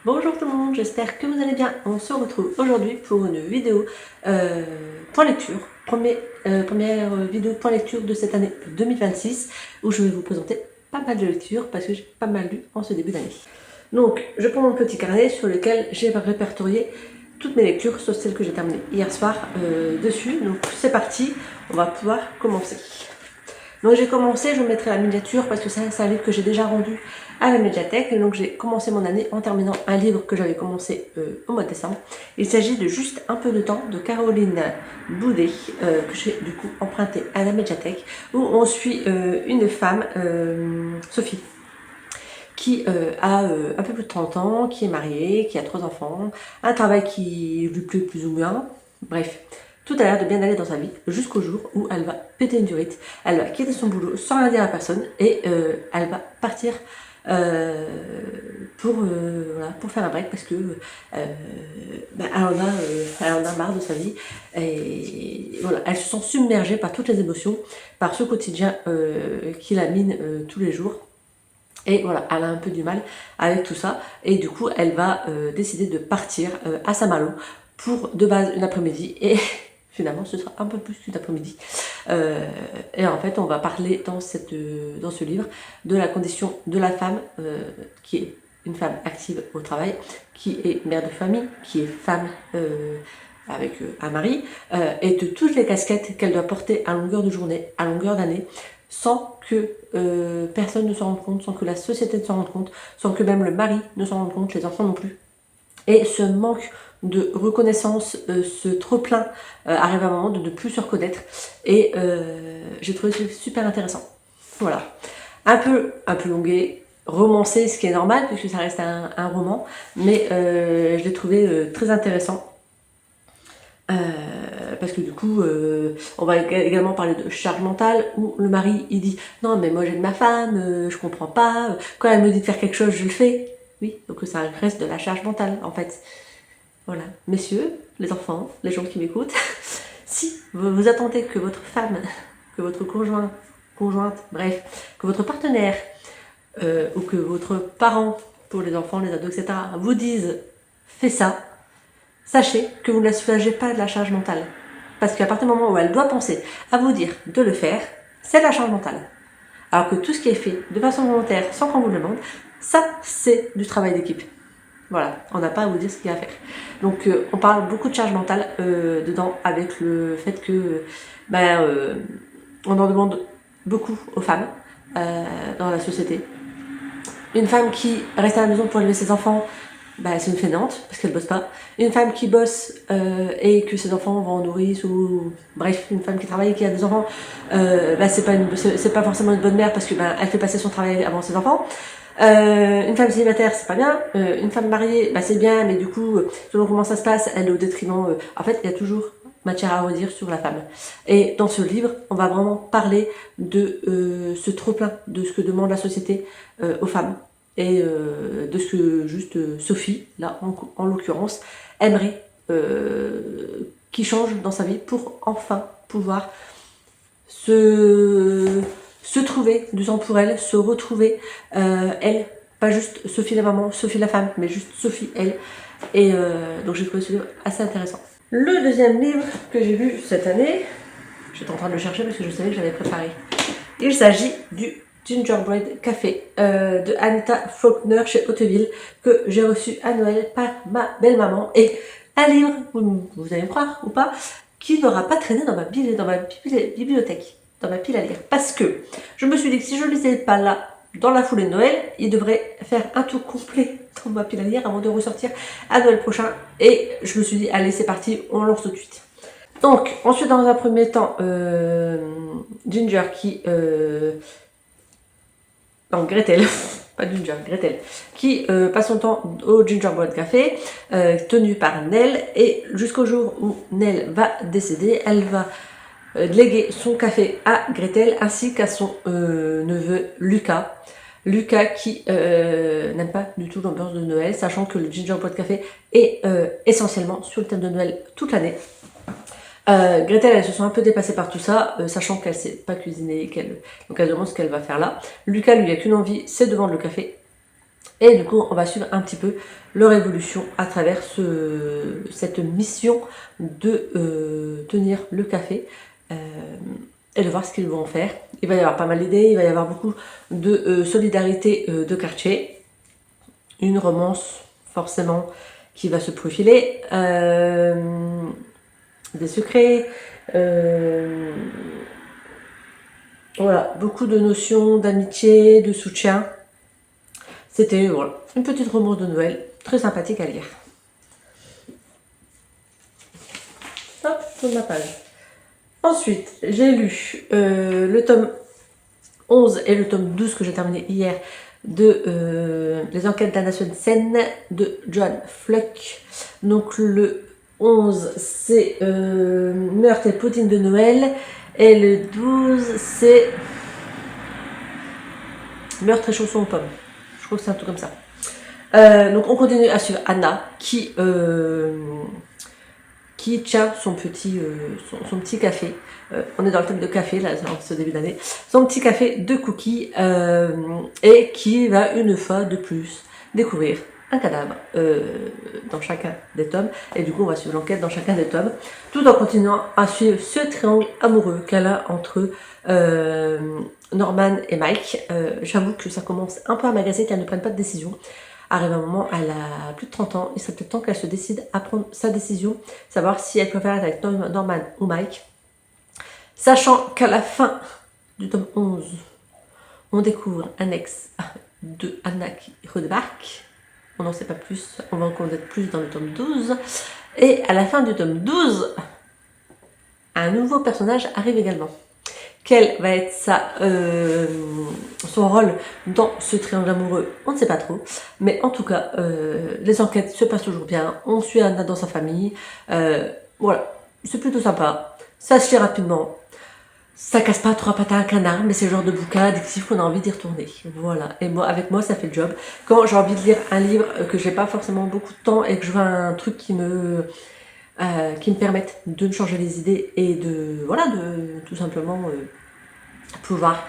Bonjour tout le monde, j'espère que vous allez bien. On se retrouve aujourd'hui pour une vidéo point lecture, première vidéo point lecture de cette année 2026 où je vais vous présenter pas mal de lectures parce que j'ai pas mal lu en ce début d'année. Donc je prends mon petit carnet sur lequel j'ai répertorié toutes mes lectures sauf celles que j'ai terminées hier soir dessus. Donc c'est parti, on va pouvoir commencer. Donc j'ai commencé, je vous mettrai la miniature parce que c'est un livre que j'ai déjà rendu à la médiathèque. Et donc j'ai commencé mon année en terminant un livre que j'avais commencé au mois de décembre. Il s'agit de Juste un peu de temps de Caroline Boudet, que j'ai du coup emprunté à la médiathèque, où on suit une femme, Sophie, qui a un peu plus de 30 ans, qui est mariée, qui a 3 enfants, un travail qui lui plaît plus ou moins, bref. Tout a l'air de bien aller dans sa vie jusqu'au jour où elle va péter une durite, elle va quitter son boulot sans rien dire à personne et elle va partir pour faire un break parce que elle en a marre de sa vie et voilà, elle se sent submergée par toutes les émotions, par ce quotidien qui la mine tous les jours. Et voilà, elle a un peu du mal avec tout ça. Et du coup, elle va décider de partir à Saint-Malo pour de base une après-midi. Et finalement, ce sera un peu plus qu'une après-midi. Et en fait, on va parler dans ce livre de la condition de la femme qui est une femme active au travail, qui est mère de famille, qui est femme avec un mari, et de toutes les casquettes qu'elle doit porter à longueur de journée, à longueur d'année, sans que personne ne s'en rende compte, sans que la société ne s'en rende compte, sans que même le mari ne s'en rende compte, les enfants non plus. Et ce manque de reconnaissance, ce trop-plein arrive à un moment de ne plus se reconnaître. Et j'ai trouvé ça super intéressant. Voilà. Un peu longué, romancé, ce qui est normal, puisque ça reste un roman, mais je l'ai trouvé très intéressant. Parce que du coup, on va également parler de charge mentale, où le mari, il dit « Non, mais moi j'aime ma femme, je comprends pas, quand elle me dit de faire quelque chose, je le fais. » Oui, donc ça reste de la charge mentale, en fait. Voilà. Messieurs, les enfants, les gens qui m'écoutent, si vous attendez que votre femme, que votre conjointe, bref, que votre partenaire, ou que votre parent, pour les enfants, les ados, etc., vous dise « Fais ça », sachez que vous ne la soulagez pas de la charge mentale. Parce qu'à partir du moment où elle doit penser à vous dire de le faire, c'est de la charge mentale. Alors que tout ce qui est fait de façon volontaire, sans qu'on vous le demande, ça, c'est du travail d'équipe. Voilà, on n'a pas à vous dire ce qu'il y a à faire. Donc on parle beaucoup de charge mentale dedans, avec le fait que on en demande beaucoup aux femmes dans la société. Une femme qui reste à la maison pour élever ses enfants, c'est une fainéante, parce qu'elle bosse pas. Une femme qui bosse et que ses enfants vont en nourrice, ou bref, une femme qui travaille et qui a des enfants, c'est pas forcément une bonne mère parce que elle fait passer son travail avant ses enfants. Une femme célibataire, c'est pas bien. Une femme mariée, c'est bien, mais du coup, selon comment ça se passe, elle est au détriment. En fait, il y a toujours matière à redire sur la femme. Et dans ce livre, on va vraiment parler de ce trop-plein, de ce que demande la société aux femmes. Et de ce que juste Sophie, là en l'occurrence, aimerait qui change dans sa vie pour enfin pouvoir se trouver du temps pour elle, se retrouver elle, pas juste Sophie la maman, Sophie la femme, mais juste Sophie elle. Et donc j'ai trouvé ce livre assez intéressant. Le deuxième livre que j'ai lu cette année, j'étais en train de le chercher parce que je savais que j'avais préparé. Il s'agit du Gingerbread Café de Anita Faulkner chez Hauteville, que j'ai reçu à Noël par ma belle-maman. Et un livre, vous allez me croire ou pas, qui n'aura pas traîné dans ma bibliothèque, dans ma pile à lire. Parce que je me suis dit que si je ne lisais pas là, dans la foulée de Noël, il devrait faire un tour complet dans ma pile à lire avant de ressortir à Noël prochain. Et je me suis dit, allez, c'est parti, on lance tout de suite. Donc, ensuite, dans un premier temps, Ginger qui... non, Gretel, pas Ginger, Gretel, qui passe son temps au Gingerbread Café, tenu par Nell, et jusqu'au jour où Nell va décéder, elle va léguer son café à Gretel, ainsi qu'à son neveu Lucas. Lucas qui n'aime pas du tout l'ambiance de Noël, sachant que le Gingerbread Café est essentiellement sur le thème de Noël toute l'année. Gretel, elle se sent un peu dépassée par tout ça, sachant qu'elle sait pas cuisiner, donc elle demande ce qu'elle va faire là. Lucas, lui, il a qu'une envie, c'est de vendre le café. Et du coup, on va suivre un petit peu leur évolution à travers cette mission de tenir le café et de voir ce qu'ils vont faire. Il va y avoir pas mal d'idées, il va y avoir beaucoup de solidarité de quartier, une romance forcément qui va se profiler, des secrets, voilà, beaucoup de notions d'amitié, de soutien. C'était voilà, une petite romance de Noël, très sympathique à lire. Hop, tourne ma page. Ensuite, j'ai lu le tome 11 et le tome 12 que j'ai terminé hier de Les enquêtes d'Anna Swensen de John Fluck. Donc le 11 c'est Meurtre et pudding de Noël et le 12 c'est Meurtre et chaussons aux pommes. Je crois que c'est un truc comme ça. Donc on continue à suivre Anna qui tient son petit café. On est dans le thème de café là, en ce début d'année. Son petit café de cookies et qui va une fois de plus découvrir un cadavre dans chacun des tomes. Et du coup, on va suivre l'enquête dans chacun des tomes, tout en continuant à suivre ce triangle amoureux qu'elle a entre Norman et Mike. J'avoue que ça commence un peu à m'agacer qu'elle ne prenne pas de décision. Arrive un moment, elle a plus de 30 ans, il serait peut-être temps qu'elle se décide à prendre sa décision, savoir si elle préfère être avec Norman ou Mike. Sachant qu'à la fin du tome 11, on découvre un ex de Anna qui redébarque. On n'en sait pas plus, on va en connaître plus dans le tome 12. Et à la fin du tome 12, un nouveau personnage arrive également. Quel va être son rôle dans ce triangle amoureux, on ne sait pas trop. Mais en tout cas, les enquêtes se passent toujours bien. On suit Anna dans sa famille. Voilà, c'est plutôt sympa. Ça se lit rapidement. Ça casse pas trois pattes à un canard, mais c'est le genre de bouquin addictif qu'on a envie d'y retourner. Voilà, et moi, avec moi, ça fait le job. Quand j'ai envie de lire un livre que j'ai pas forcément beaucoup de temps et que je veux un truc qui me permette de me changer les idées et de tout simplement pouvoir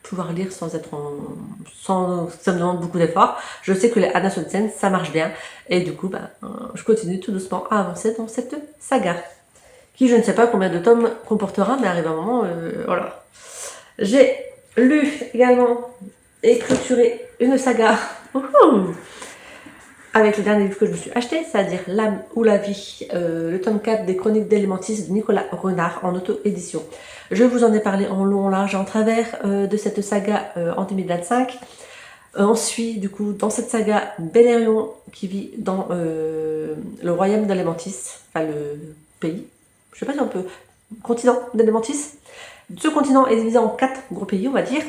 pouvoir lire sans ça me demande beaucoup d'efforts. Je sais que les Anna Swensen, ça marche bien et du coup je continue tout doucement à avancer dans cette saga qui, je ne sais pas combien de tomes comportera, mais arrive un moment, voilà. J'ai lu également et clôturé une saga avec le dernier livre que je me suis acheté, c'est-à-dire L'âme ou la vie, le tome 4 des Chroniques d'Elementis de Nicolas Renard en auto-édition. Je vous en ai parlé en long, en large et en travers de cette saga en 2025. On suit du coup dans cette saga Belerion qui vit dans le royaume d'Elementis, enfin le pays, je sais pas si on peut, continent d'Elementis. Ce continent est divisé en 4 gros pays, on va dire.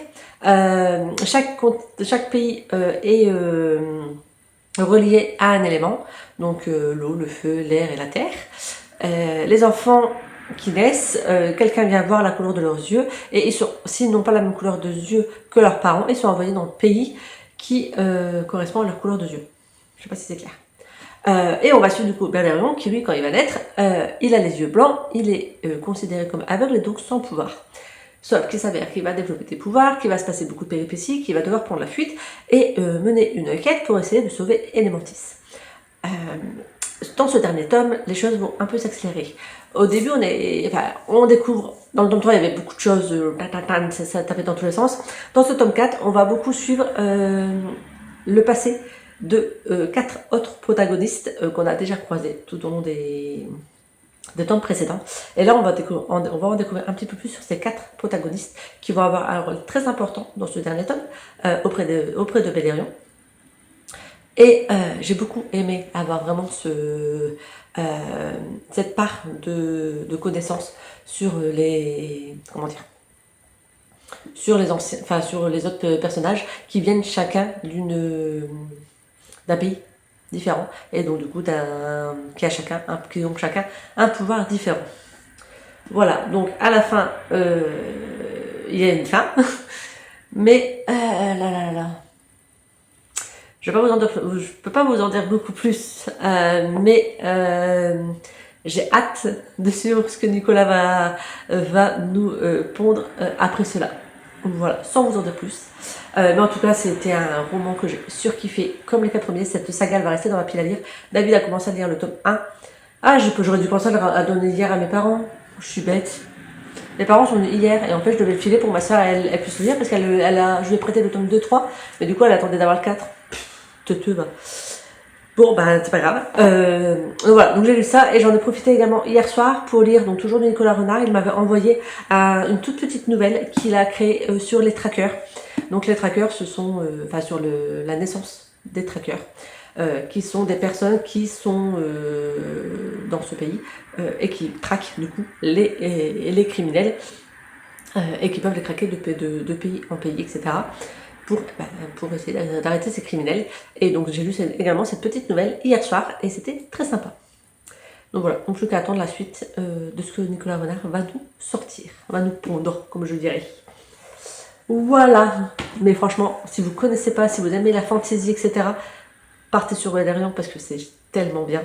Chaque pays est relié à un élément, donc l'eau, le feu, l'air et la terre. Les enfants qui naissent, quelqu'un vient voir la couleur de leurs yeux, et s'ils n'ont pas la même couleur de yeux que leurs parents, ils sont envoyés dans le pays qui correspond à leur couleur de yeux. Je sais pas si c'est clair. Et on va suivre du coup Belerion qui, lui, quand il va naître, il a les yeux blancs, il est considéré comme aveugle et donc sans pouvoir. Sauf qu'il s'avère qu'il va développer des pouvoirs, qu'il va se passer beaucoup de péripéties, qu'il va devoir prendre la fuite et mener une quête pour essayer de sauver Elementis. Dans ce dernier tome, les choses vont un peu s'accélérer. Au début, on découvre, dans le tome 3, il y avait beaucoup de choses, ça tapait dans tous les sens. Dans ce tome 4, on va beaucoup suivre le passé de 4 autres protagonistes qu'on a déjà croisés tout au long des tomes précédents. Et là, on va en découvrir un petit peu plus sur ces 4 protagonistes qui vont avoir un rôle très important dans ce dernier tome auprès de Belerion. Et j'ai beaucoup aimé avoir vraiment cette part de connaissances sur sur les autres personnages qui viennent chacun d'un pays différent et donc du coup qui ont chacun un pouvoir différent. Voilà, donc à la fin il y a une fin mais je peux pas vous en dire beaucoup plus, mais j'ai hâte de suivre ce que Nicolas va nous pondre après cela. Voilà, sans vous en dire plus. Mais en tout cas, c'était un roman que j'ai surkiffé, comme les 4 premiers. Cette saga, elle va rester dans ma pile à lire. David a commencé à lire le tome 1. Ah, j'aurais dû penser à donner hier à mes parents. Je suis bête. Mes parents sont venus hier et en fait, je devais le filer pour ma soeur, elle puisse le lire parce je lui ai prêté le tome 2-3. Mais du coup, elle attendait d'avoir le 4. Teuteux, va. Bon, ben, c'est pas grave. Donc voilà, donc j'ai lu ça et j'en ai profité également hier soir pour lire, donc toujours de Nicolas Renard. Il m'avait envoyé une toute petite nouvelle qu'il a créée sur les trackers. Donc les trackers, ce sont, enfin sur la naissance des trackers, qui sont des personnes qui sont dans ce pays et qui traquent du coup les criminels et qui peuvent les traquer de pays en pays, etc. Pour essayer d'arrêter ces criminels. Et donc j'ai lu également cette petite nouvelle hier soir et c'était très sympa. Donc voilà, donc plus qu'à attendre la suite de ce que Nicolas Renard va nous sortir, va nous pondre, comme je dirais. Voilà, mais franchement, si vous connaissez pas, si vous aimez la fantasy, etc., partez sur Valérian parce que c'est tellement bien.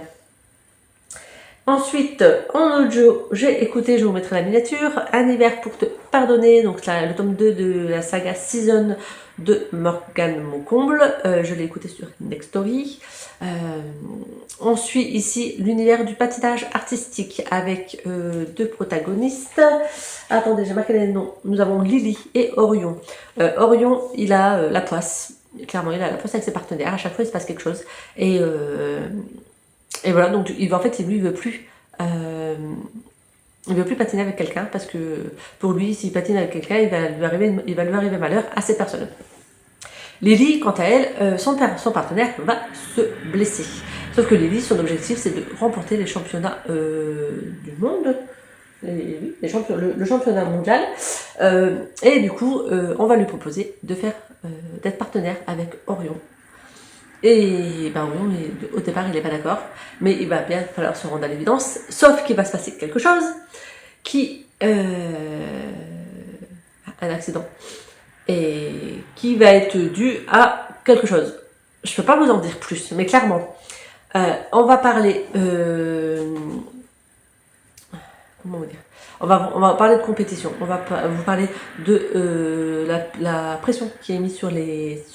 Ensuite, en audio, j'ai écouté, je vous mettrai la miniature, Un hiver pour te pardonner, donc le tome 2 de la saga Season de Morgane Moncomble. Je l'ai écouté sur Nextory. On suit ici l'univers du patinage artistique avec 2 protagonistes. Attendez, j'ai marqué les noms. Nous avons Lily et Orion. Orion, il a la poisse. Clairement, il a la poisse avec ses partenaires. À chaque fois, il se passe quelque chose. Et voilà, donc lui, il veut plus. Il veut plus patiner avec quelqu'un parce que pour lui, s'il patine avec quelqu'un, il va lui arriver malheur à cette personne. Lily, quant à elle, son partenaire va se blesser. Sauf que Lily, son objectif, c'est de remporter les championnats du monde, le championnat mondial. Et du coup, on va lui proposer d'être partenaire avec Orion. Et ben Orion, au départ, il n'est pas d'accord, mais il va bien falloir se rendre à l'évidence, sauf qu'il va se passer quelque chose un accident, et qui va être dû à quelque chose. Je ne peux pas vous en dire plus, mais clairement, on va parler... comment vous dire, on va parler de compétition, on va vous parler de la pression qui est mise sur les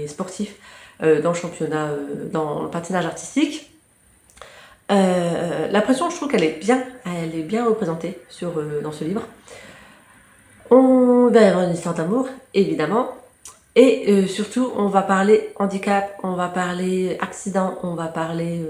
sportifs dans le championnat, dans le patinage artistique. La pression, je trouve qu'elle est bien représentée dans ce livre. On va y avoir une histoire d'amour, évidemment. Et surtout, on va parler handicap, on va parler accident, on va parler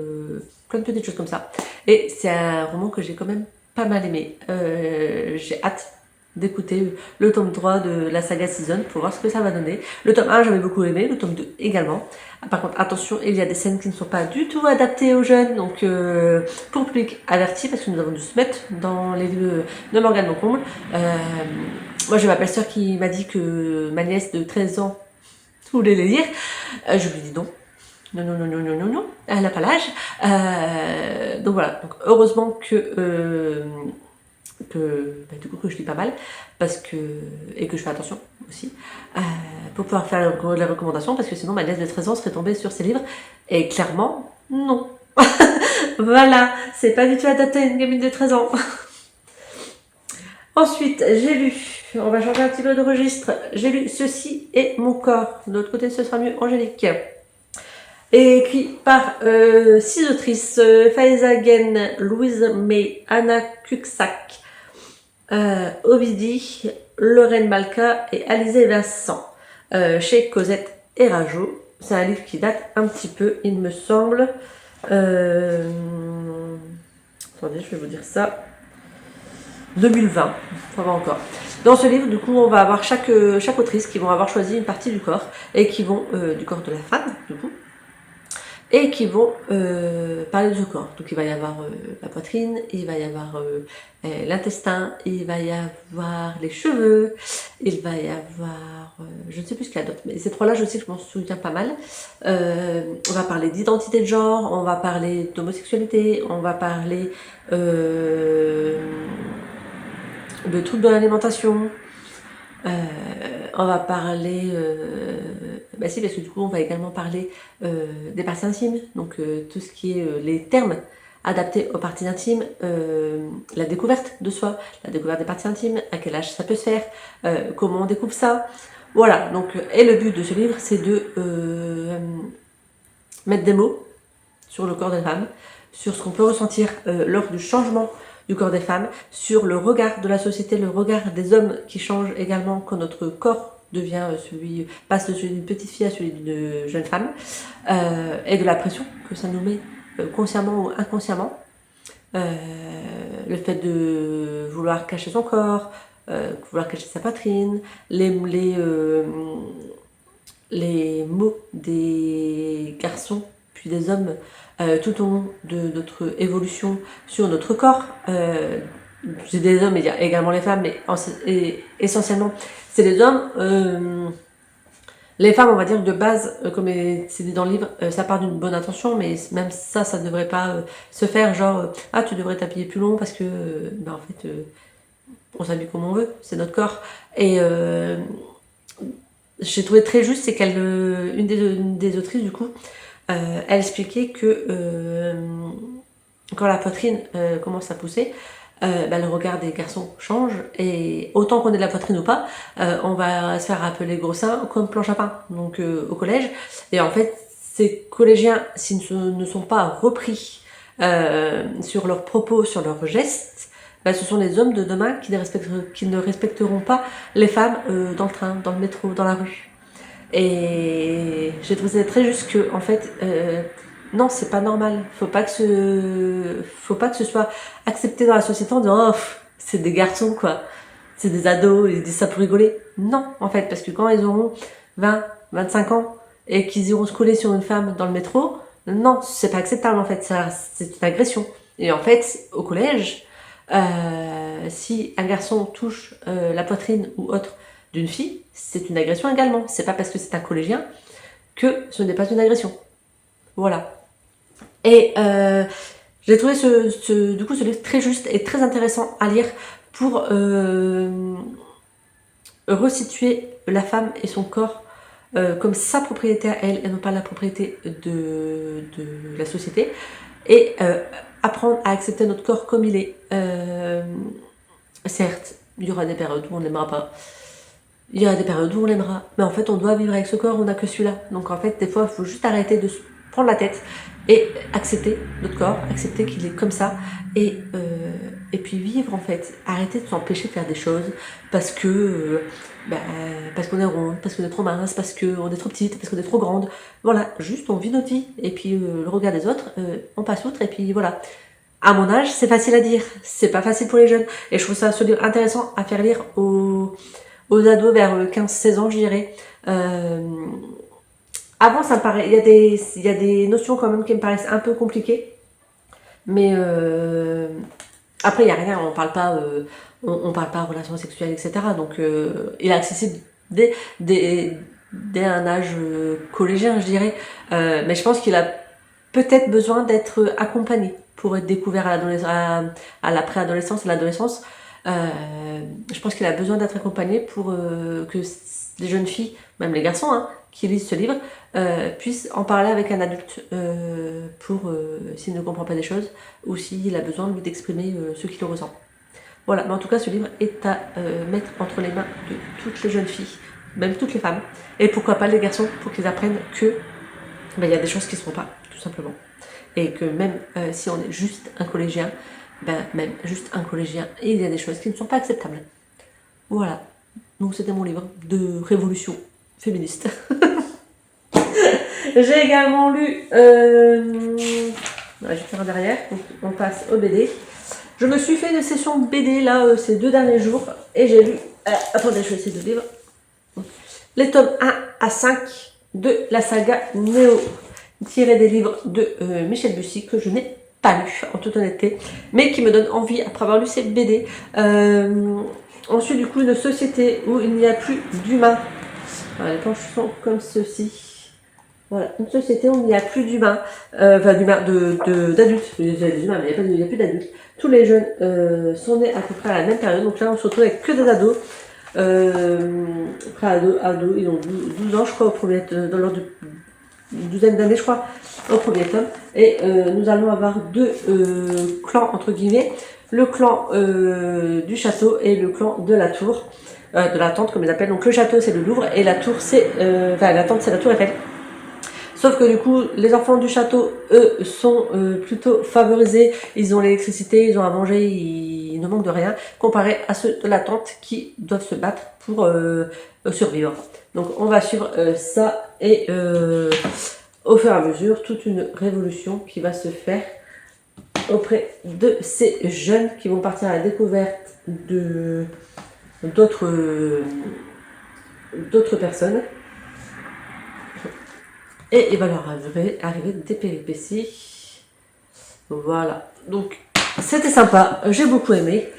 plein de petites choses comme ça. Et c'est un roman que j'ai quand même pas mal aimé. J'ai hâte d'écouter le tome 3 de la saga Season pour voir ce que ça va donner. Le tome 1, j'avais beaucoup aimé, le tome 2 également. Par contre, attention, il y a des scènes qui ne sont pas du tout adaptées aux jeunes, donc pour le public averti, parce que nous avons dû se mettre dans les livres de Morgane Moncomble. Moi, j'ai ma belle-sœur qui m'a dit que ma nièce de 13 ans voulait les lire. Je lui ai dit non. Non, elle n'a pas l'âge. Donc voilà, donc heureusement que du coup que je lis pas mal et que je fais attention aussi pour pouvoir faire les recommandations, parce que sinon ma nièce de 13 ans serait tombée sur ces livres et clairement non. Voilà, c'est pas du tout adapté à une gamine de 13 ans. Ensuite, j'ai lu, on va changer un petit peu de registre, j'ai lu Ceci est mon corps. De l'autre côté, ce sera mieux, Angélique. Écrit par 6 autrices, Faiza Gen, Louise May, Anna Cuxac, Ovidi, Lorraine Malka et Alizé Vincent, chez Cosette et Rajo. C'est un livre qui date un petit peu, il me semble. Attendez, je vais vous dire ça. 2020, ça va encore. Dans ce livre, du coup, on va avoir chaque autrice qui vont avoir choisi une partie du corps et qui vont du corps de la femme, du coup, et qui vont parler de ce corps. Donc il va y avoir la poitrine, il va y avoir l'intestin, il va y avoir les cheveux, il va y avoir, je ne sais plus ce qu'il y a d'autre, mais ces trois-là, je sais que je m'en souviens pas mal. On va parler d'identité de genre, on va parler d'homosexualité, on va parler de troubles de l'alimentation, on va parler, si, parce que du coup on va également parler des parties intimes, donc tout ce qui est les termes adapté aux parties intimes, la découverte de soi, la découverte des parties intimes, à quel âge ça peut se faire, comment on découvre ça. Voilà, donc, et le but de ce livre, c'est de mettre des mots sur le corps des femmes, sur ce qu'on peut ressentir lors du changement du corps des femmes, sur le regard de la société, le regard des hommes qui change également quand notre corps devient passe de celui d'une petite fille à celui d'une jeune femme, et de la pression que ça nous met consciemment ou inconsciemment. Le fait de vouloir cacher son corps, vouloir cacher sa poitrine, les mots des garçons puis des hommes tout au long de notre évolution sur notre corps. C'est des hommes, il y a également les femmes, mais essentiellement c'est les hommes. Les femmes, on va dire que de base, comme c'est dit dans le livre, ça part d'une bonne intention, mais même ça ne devrait pas se faire genre ah tu devrais t'habiller plus long parce que en fait on s'habille comme on veut, c'est notre corps. Et j'ai trouvé très juste, c'est une des autrices du coup, elle expliquait que quand la poitrine commence à pousser, le regard des garçons change, et autant qu'on ait de la poitrine ou pas, on va se faire appeler gros seins comme planche à pain, donc au collège. Et en fait, ces collégiens, s'ils ne sont pas repris sur leurs propos, sur leurs gestes, ce sont les hommes de demain qui ne respecteront pas les femmes dans le train, dans le métro, dans la rue. Et j'ai trouvé ça très juste que, en fait, non, c'est pas normal. Faut pas que ce soit accepté dans la société en disant, oh, c'est des garçons, quoi. C'est des ados, ils disent ça pour rigoler. Non, en fait, parce que quand ils auront 20, 25 ans et qu'ils iront se coller sur une femme dans le métro, non, c'est pas acceptable, en fait. C'est une agression. Et en fait, au collège, si un garçon touche la poitrine ou autre d'une fille, c'est une agression également. C'est pas parce que c'est un collégien que ce n'est pas une agression. Voilà. Et j'ai trouvé du coup ce livre très juste et très intéressant à lire pour resituer la femme et son corps comme sa propriété à elle et non pas la propriété de la société, et apprendre à accepter notre corps comme il est. Certes, il y aura des périodes où on n'aimera pas, il y a des périodes où on l'aimera, mais en fait on doit vivre avec ce corps, on n'a que celui-là. Donc en fait des fois il faut juste arrêter de se prendre la tête et accepter notre corps, accepter qu'il est comme ça, et puis vivre en fait. Arrêter de s'empêcher de faire des choses parce que parce qu'on est ronde, parce qu'on est trop mince, parce qu'on est trop petite, parce qu'on est trop grande. Voilà, juste on vit notre vie, et puis le regard des autres, on passe outre, et puis voilà. À mon âge, c'est facile à dire, c'est pas facile pour les jeunes, et je trouve ça ce livre intéressant à faire lire aux ados vers 15-16 ans, je dirais. Avant, ça me paraît, il y a des notions quand même qui me paraissent un peu compliquées, mais après il y a rien, on parle pas relations sexuelles, etc. Donc il est accessible dès un âge collégien, je dirais. Mais je pense qu'il a peut-être besoin d'être accompagné pour être découvert à la préadolescence, à l'adolescence. Je pense qu'il a besoin d'être accompagné pour que les jeunes filles, même les garçons, qui lisent ce livre, puissent en parler avec un adulte pour s'il ne comprend pas des choses, ou s'il a besoin d'exprimer ce qu'il ressent. Voilà, mais en tout cas ce livre est à mettre entre les mains de toutes les jeunes filles, même toutes les femmes, et pourquoi pas les garçons, pour qu'ils apprennent que il y a des choses qui ne se font pas, tout simplement. Et que même si on est juste un collégien, même juste un collégien, il y a des choses qui ne sont pas acceptables. Voilà. Donc c'était mon livre de révolution féministe. J'ai également lu... je vais faire derrière, donc on passe au BD. Je me suis fait une session BD là ces 2 derniers jours, et j'ai lu... attendez, je vais essayer de lire. Les tomes 1 à 5 de la saga Néo, tiré des livres de Michel Bussy, que je n'ai pas lu en toute honnêteté, mais qui me donne envie après avoir lu ces BD. Ensuite, du coup, une société où il n'y a plus d'humains. Les planches sont comme ceci. Voilà, une société où il n'y a plus d'humains, d'adultes. Il y a des humains, mais il n'y a plus d'adultes. Tous les jeunes sont nés à peu près à la même période, donc là on se retrouve avec que des ados. Ados, ils ont 12 ans, je crois, au premier, dans l'ordre une douzaine d'années, je crois, au premier tome. Et nous allons avoir deux clans, entre guillemets, le clan du château et le clan de la tour, de la tente, comme ils appellent. Donc le château, c'est le Louvre, et la tour, c'est, enfin la tente, c'est la tour Eiffel. Sauf que du coup, les enfants du château, eux, sont plutôt favorisés. Ils ont l'électricité, ils ont à manger, ils ne manquent de rien, comparé à ceux de la tente qui doivent se battre pour survivre. Donc on va suivre ça et au fur et à mesure, toute une révolution qui va se faire auprès de ces jeunes qui vont partir à la découverte de d'autres personnes. Et il va leur arriver des péripéties. Voilà. Donc, c'était sympa. J'ai beaucoup aimé.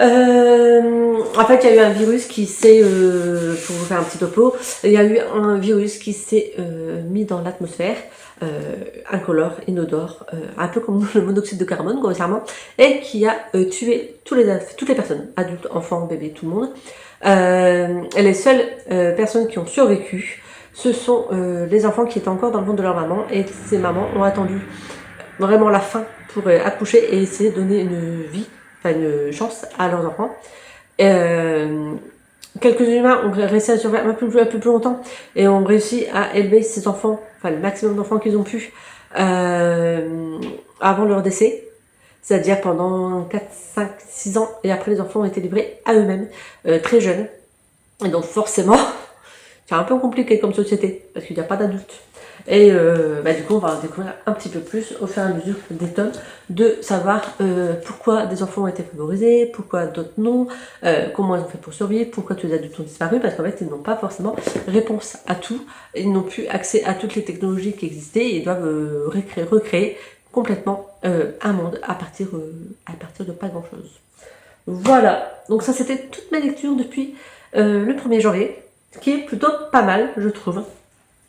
En fait, il y a eu un virus qui s'est, pour vous faire un petit topo, il y a eu un virus qui s'est mis dans l'atmosphère, incolore, inodore, un peu comme le monoxyde de carbone, grossièrement, et qui a tué toutes les personnes, adultes, enfants, bébés, tout le monde. Et les seules personnes qui ont survécu, ce sont les enfants qui étaient encore dans le ventre de leur maman, et ces mamans ont attendu vraiment la fin pour accoucher et essayer de donner une vie, enfin une chance à leurs enfants. Quelques humains ont réussi à survivre un peu plus longtemps et ont réussi à élever ces enfants, enfin le maximum d'enfants qu'ils ont pu, avant leur décès. C'est-à-dire pendant 4, 5, 6 ans, et après les enfants ont été livrés à eux-mêmes, très jeunes. Et donc forcément, c'est un peu compliqué comme société, parce qu'il n'y a pas d'adultes. Et du coup, on va découvrir un petit peu plus au fur et à mesure des tomes, de savoir pourquoi des enfants ont été favorisés, pourquoi d'autres non, comment ils ont fait pour survivre, pourquoi tous les adultes ont disparu, parce qu'en fait, ils n'ont pas forcément réponse à tout, ils n'ont plus accès à toutes les technologies qui existaient, et ils doivent recréer complètement un monde à partir de pas grand-chose. Voilà, donc ça c'était toute ma lecture depuis le 1er janvier, ce qui est plutôt pas mal, je trouve.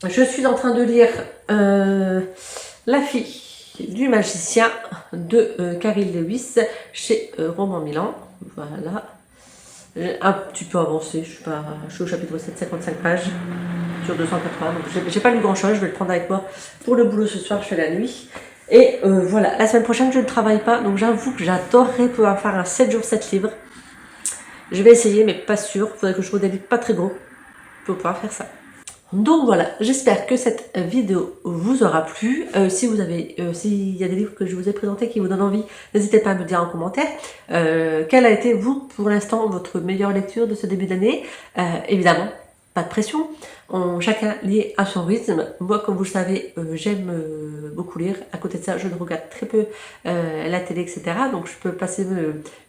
Je suis en train de lire La fille du magicien de Carrie Lewis chez Roman Milan. Voilà. J'ai un petit peu avancé, je suis au chapitre 755 pages sur 280, donc j'ai pas lu grand chose, je vais le prendre avec moi pour le boulot ce soir, je fais la nuit. Et voilà, la semaine prochaine je ne travaille pas, donc j'avoue que j'adorerais pouvoir faire un 7 jours 7 livres. Je vais essayer, mais pas sûr, il faudrait que je trouve des livres pas très gros pour pouvoir faire ça. Donc voilà, j'espère que cette vidéo vous aura plu. S'il y a des livres que je vous ai présentés qui vous donnent envie, n'hésitez pas à me le dire en commentaire. Quelle a été, vous, pour l'instant, votre meilleure lecture de ce début d'année? Évidemment, pas de pression. Chacun lit à son rythme. Moi, comme vous le savez, j'aime beaucoup lire. À côté de ça, je ne regarde très peu la télé, etc. Donc je peux passer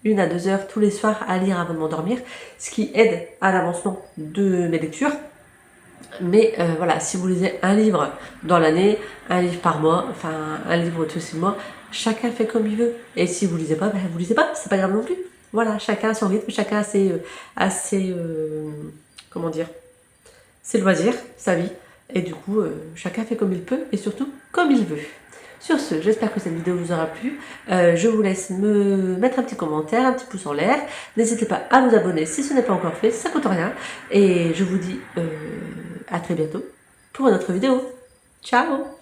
1 à 2 heures tous les soirs à lire avant de m'endormir, ce qui aide à l'avancement de mes lectures. Mais voilà, si vous lisez un livre dans l'année, un livre par mois, enfin un livre tous les 6 mois, chacun fait comme il veut. Et si vous lisez pas, ben vous lisez pas, c'est pas grave non plus. Voilà, chacun a son rythme, chacun a ses comment dire, ses loisirs, sa vie. Et du coup, chacun fait comme il peut et surtout comme il veut. Sur ce, j'espère que cette vidéo vous aura plu. Je vous laisse me mettre un petit commentaire, un petit pouce en l'air. N'hésitez pas à vous abonner si ce n'est pas encore fait, ça coûte rien. Et je vous dis à très bientôt pour une autre vidéo. Ciao!